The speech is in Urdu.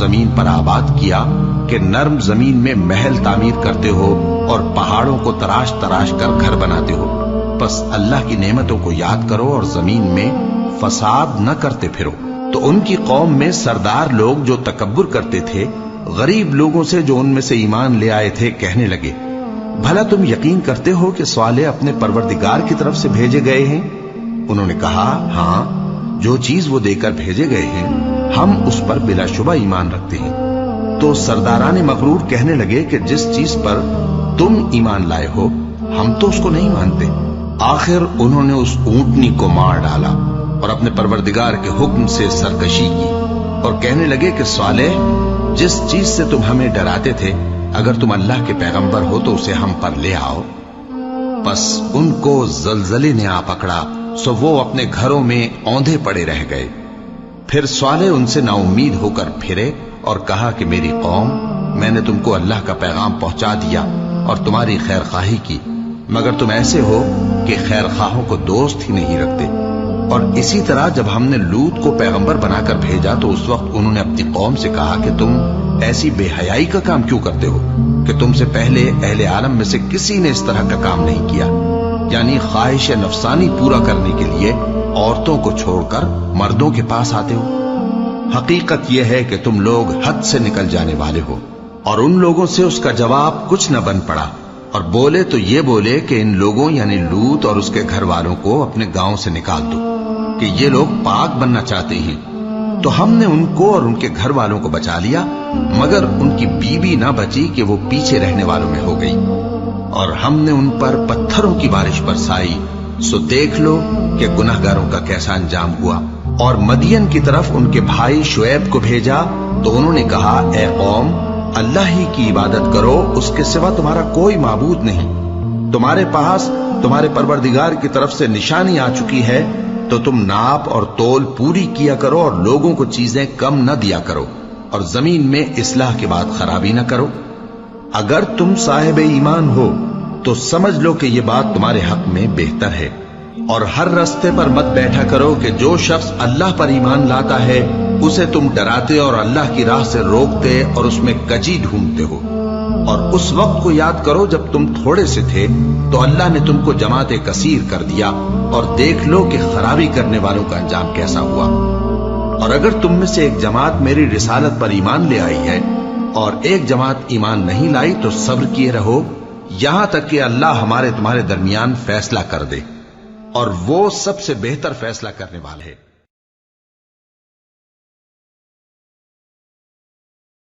زمین پر آباد کیا کہ نرم زمین میں محل تعمیر کرتے ہو اور پہاڑوں کو تراش تراش کر گھر بناتے ہو. بس اللہ کی نعمتوں کو یاد کرو اور زمین میں فساد نہ کرتے پھرو. تو ان کی قوم میں سردار لوگ جو تکبر کرتے تھے غریب لوگوں سے جو ان میں سے ایمان لے آئے تھے کہنے لگے، بھلا تم یقین کرتے ہو کہ صالح اپنے پروردگار کی طرف سے بھیجے گئے ہیں؟ انہوں نے کہا، ہاں، جو چیز وہ دے کر بھیجے گئے ہیں ہم اس پر بلا شبہ ایمان رکھتے ہیں. تو سرداران مغرور کہنے لگے کہ جس چیز پر تم ایمان لائے ہو ہم تو اس کو نہیں مانتے. آخر انہوں نے اس اونٹنی کو مار ڈالا اور اپنے پروردگار کے حکم سے سرکشی کی اور کہنے لگے کہ صالح، جس چیز سے تم ہمیں ڈراتے تھے اگر تم اللہ کے پیغمبر ہو تو اسے ہم پر لے آؤ. پس ان کو زلزلے نے آ پکڑا، سو وہ اپنے گھروں میں اوندھے پڑے رہ گئے. پھر صالح ان سے نا امید ہو کر پھرے اور کہا کہ میری قوم، میں نے تم کو اللہ کا پیغام پہنچا دیا اور تمہاری خیر خواہی کی، مگر تم ایسے ہو کہ خیر خواہوں کو دوست ہی نہیں رکھتے. اور اسی طرح جب ہم نے لوط کو پیغمبر بنا کر بھیجا تو اس وقت انہوں نے اپنی قوم سے کہا کہ تم ایسی بے حیائی کا کام کیوں کرتے ہو کہ تم سے پہلے اہل عالم میں سے کسی نے اس طرح کا کام نہیں کیا، یعنی خواہش نفسانی پورا کرنے کے لیے عورتوں کو چھوڑ کر مردوں کے پاس آتے ہو. حقیقت یہ ہے کہ تم لوگ حد سے نکل جانے والے ہو. اور ان لوگوں سے اس کا جواب کچھ نہ بن پڑا، اور بولے تو یہ بولے کہ ان لوگوں یعنی لوط اور اس کے گھر والوں کو اپنے گاؤں سے نکال دو کہ یہ لوگ پاک بننا چاہتے ہیں. تو ہم نے ان کو اور ان کے گھر والوں کو بچا لیا، مگر ان کی بیوی نہ بچی کہ وہ پیچھے رہنے والوں میں ہو گئی. اور ہم نے ان پر پتھروں کی بارش برسائی، سو دیکھ لو کہ گناہگاروں کا کیسا انجام ہوا. اور مدین کی طرف ان کے بھائی شعیب کو بھیجا تو انہوں نے کہا، اے قوم، اللہ ہی کی عبادت کرو، اس کے سوا تمہارا کوئی معبود نہیں. تمہارے پاس تمہارے پروردگار کی طرف سے نشانی آ چکی ہے، تو تم ناپ اور تول پوری کیا کرو اور لوگوں کو چیزیں کم نہ دیا کرو، اور زمین میں اصلاح کے بعد خرابی نہ کرو. اگر تم صاحب ایمان ہو تو سمجھ لو کہ یہ بات تمہارے حق میں بہتر ہے. اور ہر رستے پر مت بیٹھا کرو کہ جو شخص اللہ پر ایمان لاتا ہے اسے تم ڈراتے اور اللہ کی راہ سے روکتے اور اس میں کجی ڈھونڈتے ہو. اور اس وقت کو یاد کرو جب تم تھوڑے سے تھے تو اللہ نے تم کو جماعت کثیر کر دیا، اور دیکھ لو کہ خرابی کرنے والوں کا انجام کیسا ہوا. اور اگر تم میں سے ایک جماعت میری رسالت پر ایمان لے آئی ہے اور ایک جماعت ایمان نہیں لائی تو صبر کیے رہو یہاں تک کہ اللہ ہمارے تمہارے درمیان فیصلہ کر دے، اور وہ سب سے بہتر فیصلہ کرنے والا ہے.